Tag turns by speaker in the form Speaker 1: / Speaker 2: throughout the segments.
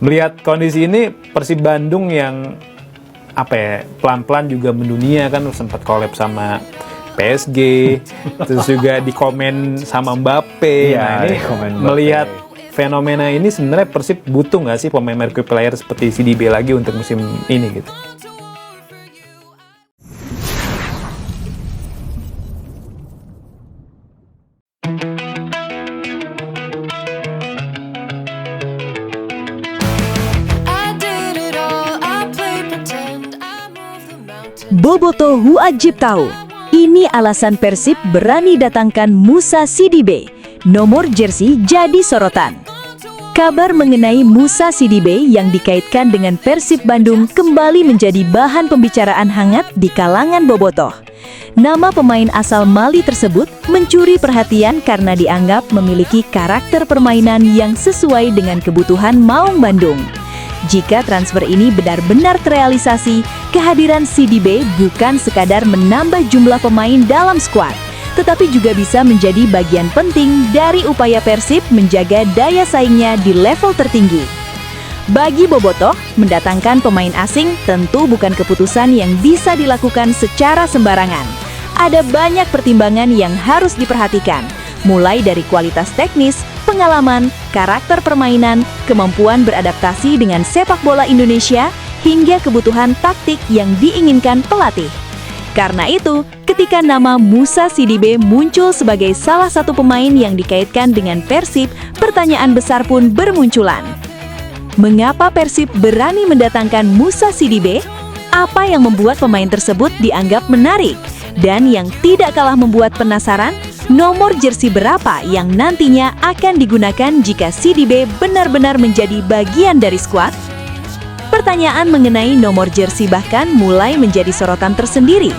Speaker 1: Melihat kondisi ini, Persib Bandung yang pelan-pelan juga mendunia kan, sempat collab sama PSG, terus juga dikomen sama Mbappe. Nah, ini melihat fenomena ini sebenarnya Persib butuh nggak sih pemain marquee player seperti CDB lagi untuk musim ini gitu?
Speaker 2: Bobotoh wajib tahu. Ini alasan Persib berani datangkan Moussa Sidibé. Nomor jersey jadi sorotan. Kabar mengenai Moussa Sidibé yang dikaitkan dengan Persib Bandung kembali menjadi bahan pembicaraan hangat di kalangan bobotoh. Nama pemain asal Mali tersebut mencuri perhatian karena dianggap memiliki karakter permainan yang sesuai dengan kebutuhan Maung Bandung. Jika transfer ini benar-benar terrealisasi, kehadiran Sidibé bukan sekadar menambah jumlah pemain dalam skuad, tetapi juga bisa menjadi bagian penting dari upaya Persib menjaga daya saingnya di level tertinggi. Bagi bobotoh, mendatangkan pemain asing tentu bukan keputusan yang bisa dilakukan secara sembarangan. Ada banyak pertimbangan yang harus diperhatikan, mulai dari kualitas teknis, pengalaman, karakter permainan, kemampuan beradaptasi dengan sepak bola Indonesia, hingga kebutuhan taktik yang diinginkan pelatih. Karena itu, ketika nama Moussa Sidibé muncul sebagai salah satu pemain yang dikaitkan dengan Persib, pertanyaan besar pun bermunculan. Mengapa Persib berani mendatangkan Moussa Sidibé? Apa yang membuat pemain tersebut dianggap menarik? Dan yang tidak kalah membuat penasaran, nomor jersey berapa yang nantinya akan digunakan jika Sidibé benar-benar menjadi bagian dari skuad? Pertanyaan mengenai nomor jersey bahkan mulai menjadi sorotan tersendiri.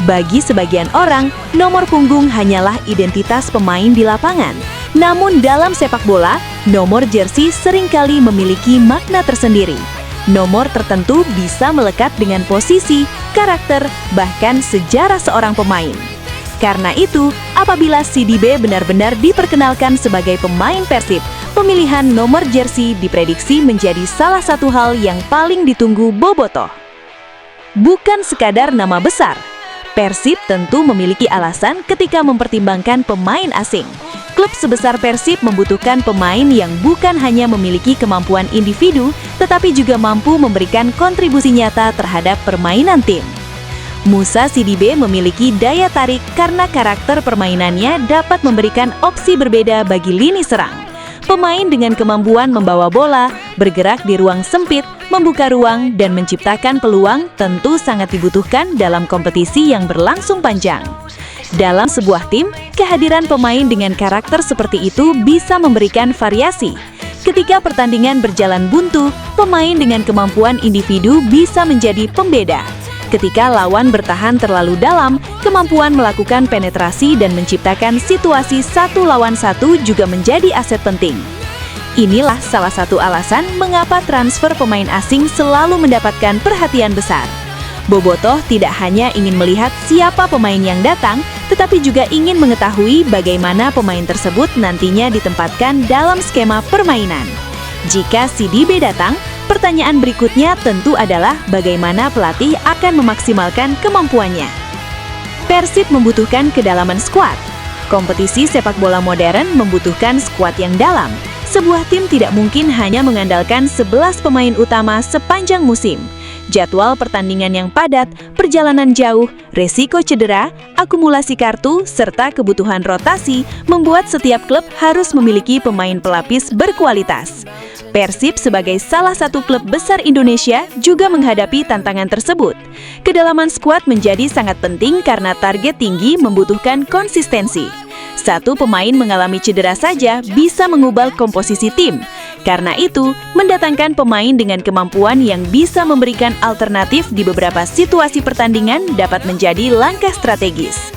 Speaker 2: Bagi sebagian orang, nomor punggung hanyalah identitas pemain di lapangan. Namun dalam sepak bola, nomor jersey seringkali memiliki makna tersendiri. Nomor tertentu bisa melekat dengan posisi, karakter, bahkan sejarah seorang pemain. Karena itu, apabila Sidibé benar-benar diperkenalkan sebagai pemain Persib, pemilihan nomor jersey diprediksi menjadi salah satu hal yang paling ditunggu bobotoh. Bukan sekadar nama besar, Persib tentu memiliki alasan ketika mempertimbangkan pemain asing. Klub sebesar Persib membutuhkan pemain yang bukan hanya memiliki kemampuan individu, tetapi juga mampu memberikan kontribusi nyata terhadap permainan tim. Moussa Sidibé memiliki daya tarik karena karakter permainannya dapat memberikan opsi berbeda bagi lini serang. Pemain dengan kemampuan membawa bola, bergerak di ruang sempit, membuka ruang, dan menciptakan peluang tentu sangat dibutuhkan dalam kompetisi yang berlangsung panjang. Dalam sebuah tim, kehadiran pemain dengan karakter seperti itu bisa memberikan variasi. Ketika pertandingan berjalan buntu, pemain dengan kemampuan individu bisa menjadi pembeda. Ketika lawan bertahan terlalu dalam, kemampuan melakukan penetrasi dan menciptakan situasi 1 lawan 1 juga menjadi aset penting. Inilah salah satu alasan mengapa transfer pemain asing selalu mendapatkan perhatian besar. Bobotoh tidak hanya ingin melihat siapa pemain yang datang, tetapi juga ingin mengetahui bagaimana pemain tersebut nantinya ditempatkan dalam skema permainan. Jika Sidibé datang, pertanyaan berikutnya tentu adalah bagaimana pelatih akan memaksimalkan kemampuannya. Persib membutuhkan kedalaman skuad. Kompetisi sepak bola modern membutuhkan skuad yang dalam. Sebuah tim tidak mungkin hanya mengandalkan 11 pemain utama sepanjang musim. Jadwal pertandingan yang padat, perjalanan jauh, resiko cedera, akumulasi kartu, serta kebutuhan rotasi membuat setiap klub harus memiliki pemain pelapis berkualitas. Persib sebagai salah satu klub besar Indonesia juga menghadapi tantangan tersebut. Kedalaman skuad menjadi sangat penting karena target tinggi membutuhkan konsistensi. Satu pemain mengalami cedera saja bisa mengubah komposisi tim. Karena itu, mendatangkan pemain dengan kemampuan yang bisa memberikan alternatif di beberapa situasi pertandingan dapat menjadi langkah strategis.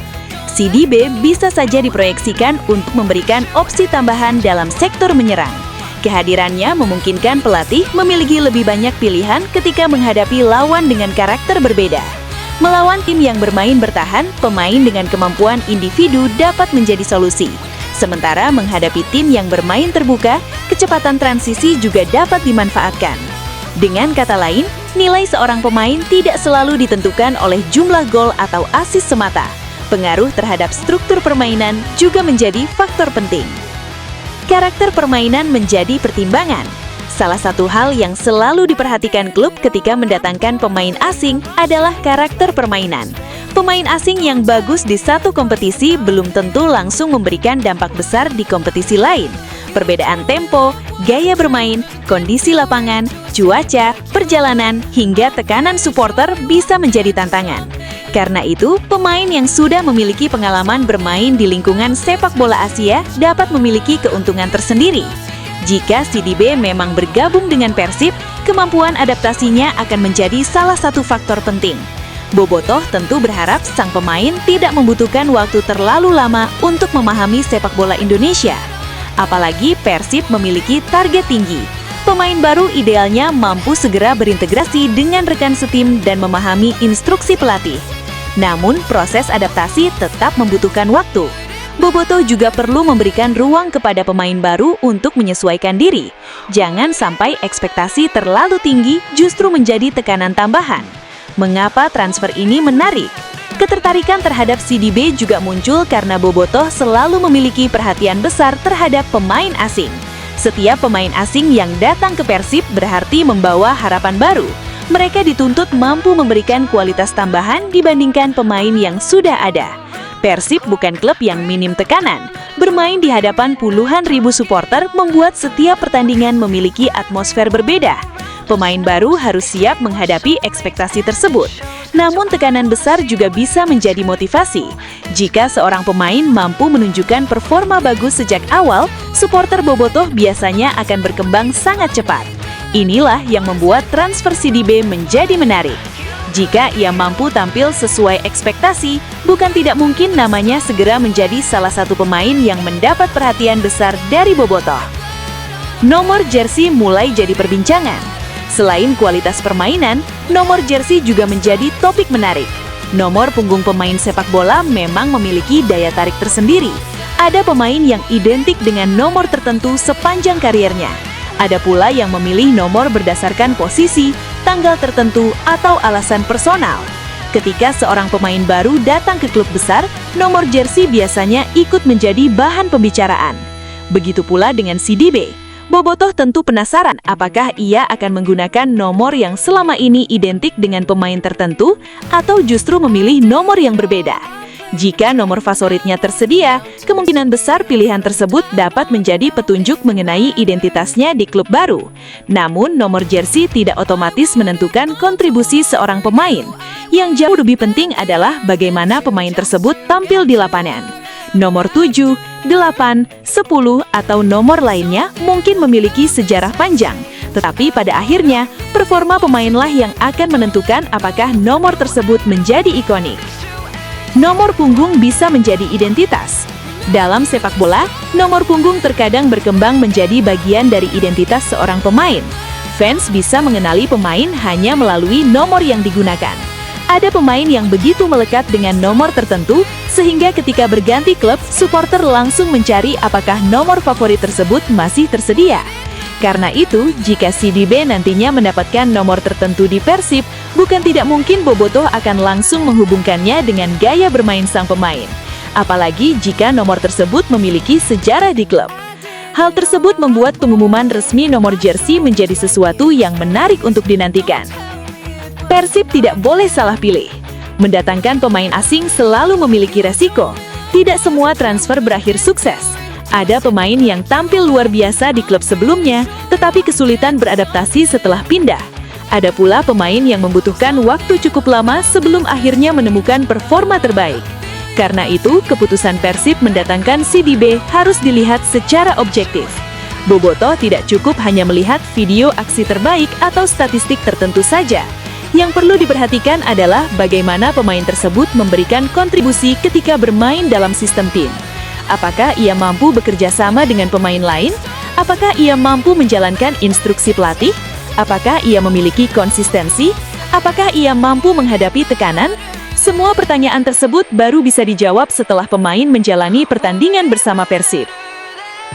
Speaker 2: Sidibé bisa saja diproyeksikan untuk memberikan opsi tambahan dalam sektor menyerang. Kehadirannya memungkinkan pelatih memiliki lebih banyak pilihan ketika menghadapi lawan dengan karakter berbeda. Melawan tim yang bermain bertahan, pemain dengan kemampuan individu dapat menjadi solusi. Sementara menghadapi tim yang bermain terbuka, kecepatan transisi juga dapat dimanfaatkan. Dengan kata lain, nilai seorang pemain tidak selalu ditentukan oleh jumlah gol atau assist semata. Pengaruh terhadap struktur permainan juga menjadi faktor penting. Karakter permainan menjadi pertimbangan. Salah satu hal yang selalu diperhatikan klub ketika mendatangkan pemain asing adalah karakter permainan. Pemain asing yang bagus di satu kompetisi belum tentu langsung memberikan dampak besar di kompetisi lain. Perbedaan tempo, gaya bermain, kondisi lapangan, cuaca, perjalanan, hingga tekanan supporter bisa menjadi tantangan. Karena itu, pemain yang sudah memiliki pengalaman bermain di lingkungan sepak bola Asia dapat memiliki keuntungan tersendiri. Jika CDB memang bergabung dengan Persib, kemampuan adaptasinya akan menjadi salah satu faktor penting. Bobotoh tentu berharap sang pemain tidak membutuhkan waktu terlalu lama untuk memahami sepak bola Indonesia. Apalagi Persib memiliki target tinggi. Pemain baru idealnya mampu segera berintegrasi dengan rekan setim dan memahami instruksi pelatih. Namun, proses adaptasi tetap membutuhkan waktu. Bobotoh juga perlu memberikan ruang kepada pemain baru untuk menyesuaikan diri. Jangan sampai ekspektasi terlalu tinggi justru menjadi tekanan tambahan. Mengapa transfer ini menarik? Ketertarikan terhadap CDB juga muncul karena Bobotoh selalu memiliki perhatian besar terhadap pemain asing. Setiap pemain asing yang datang ke Persib berarti membawa harapan baru. Mereka dituntut mampu memberikan kualitas tambahan dibandingkan pemain yang sudah ada. Persib bukan klub yang minim tekanan. Bermain di hadapan puluhan ribu supporter membuat setiap pertandingan memiliki atmosfer berbeda. Pemain baru harus siap menghadapi ekspektasi tersebut. Namun tekanan besar juga bisa menjadi motivasi. Jika seorang pemain mampu menunjukkan performa bagus sejak awal, supporter Bobotoh biasanya akan berkembang sangat cepat. Inilah yang membuat transfer CDB menjadi menarik. Jika ia mampu tampil sesuai ekspektasi, bukan tidak mungkin namanya segera menjadi salah satu pemain yang mendapat perhatian besar dari Bobotoh. Nomor jersey mulai jadi perbincangan. Selain kualitas permainan, nomor jersey juga menjadi topik menarik. Nomor punggung pemain sepak bola memang memiliki daya tarik tersendiri. Ada pemain yang identik dengan nomor tertentu sepanjang karirnya. Ada pula yang memilih nomor berdasarkan posisi, tanggal tertentu, atau alasan personal. Ketika seorang pemain baru datang ke klub besar, nomor jersey biasanya ikut menjadi bahan pembicaraan. Begitu pula dengan CDB. Bobotoh tentu penasaran apakah ia akan menggunakan nomor yang selama ini identik dengan pemain tertentu atau justru memilih nomor yang berbeda. Jika nomor favoritnya tersedia, kemungkinan besar pilihan tersebut dapat menjadi petunjuk mengenai identitasnya di klub baru. Namun, nomor jersey tidak otomatis menentukan kontribusi seorang pemain. Yang jauh lebih penting adalah bagaimana pemain tersebut tampil di lapangan. Nomor 7, 8, 10, atau nomor lainnya mungkin memiliki sejarah panjang. Tetapi pada akhirnya, performa pemainlah yang akan menentukan apakah nomor tersebut menjadi ikonik. Nomor punggung bisa menjadi identitas. Dalam sepak bola, nomor punggung terkadang berkembang menjadi bagian dari identitas seorang pemain. Fans bisa mengenali pemain hanya melalui nomor yang digunakan. Ada pemain yang begitu melekat dengan nomor tertentu, sehingga ketika berganti klub, supporter langsung mencari apakah nomor favorit tersebut masih tersedia. Karena itu, jika CDB nantinya mendapatkan nomor tertentu di Persib, bukan tidak mungkin Bobotoh akan langsung menghubungkannya dengan gaya bermain sang pemain. Apalagi jika nomor tersebut memiliki sejarah di klub. Hal tersebut membuat pengumuman resmi nomor jersey menjadi sesuatu yang menarik untuk dinantikan. Persib tidak boleh salah pilih. Mendatangkan pemain asing selalu memiliki resiko. Tidak semua transfer berakhir sukses. Ada pemain yang tampil luar biasa di klub sebelumnya, tetapi kesulitan beradaptasi setelah pindah. Ada pula pemain yang membutuhkan waktu cukup lama sebelum akhirnya menemukan performa terbaik. Karena itu, keputusan Persib mendatangkan CDB harus dilihat secara objektif. Bobotoh tidak cukup hanya melihat video aksi terbaik atau statistik tertentu saja. Yang perlu diperhatikan adalah bagaimana pemain tersebut memberikan kontribusi ketika bermain dalam sistem tim. Apakah ia mampu bekerja sama dengan pemain lain? Apakah ia mampu menjalankan instruksi pelatih? Apakah ia memiliki konsistensi? Apakah ia mampu menghadapi tekanan?
Speaker 3: Semua pertanyaan tersebut baru bisa dijawab setelah pemain menjalani pertandingan bersama Persib.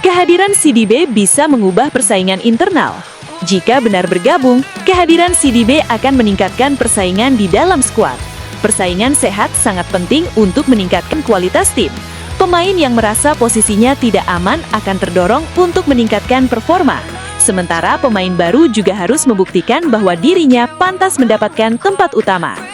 Speaker 3: Kehadiran CDB bisa mengubah persaingan internal. Jika benar bergabung, kehadiran CDB akan meningkatkan persaingan di dalam skuad. Persaingan sehat sangat penting untuk meningkatkan kualitas tim. Pemain yang merasa posisinya tidak aman akan terdorong untuk meningkatkan performa. Sementara pemain baru juga harus membuktikan bahwa dirinya pantas mendapatkan tempat utama.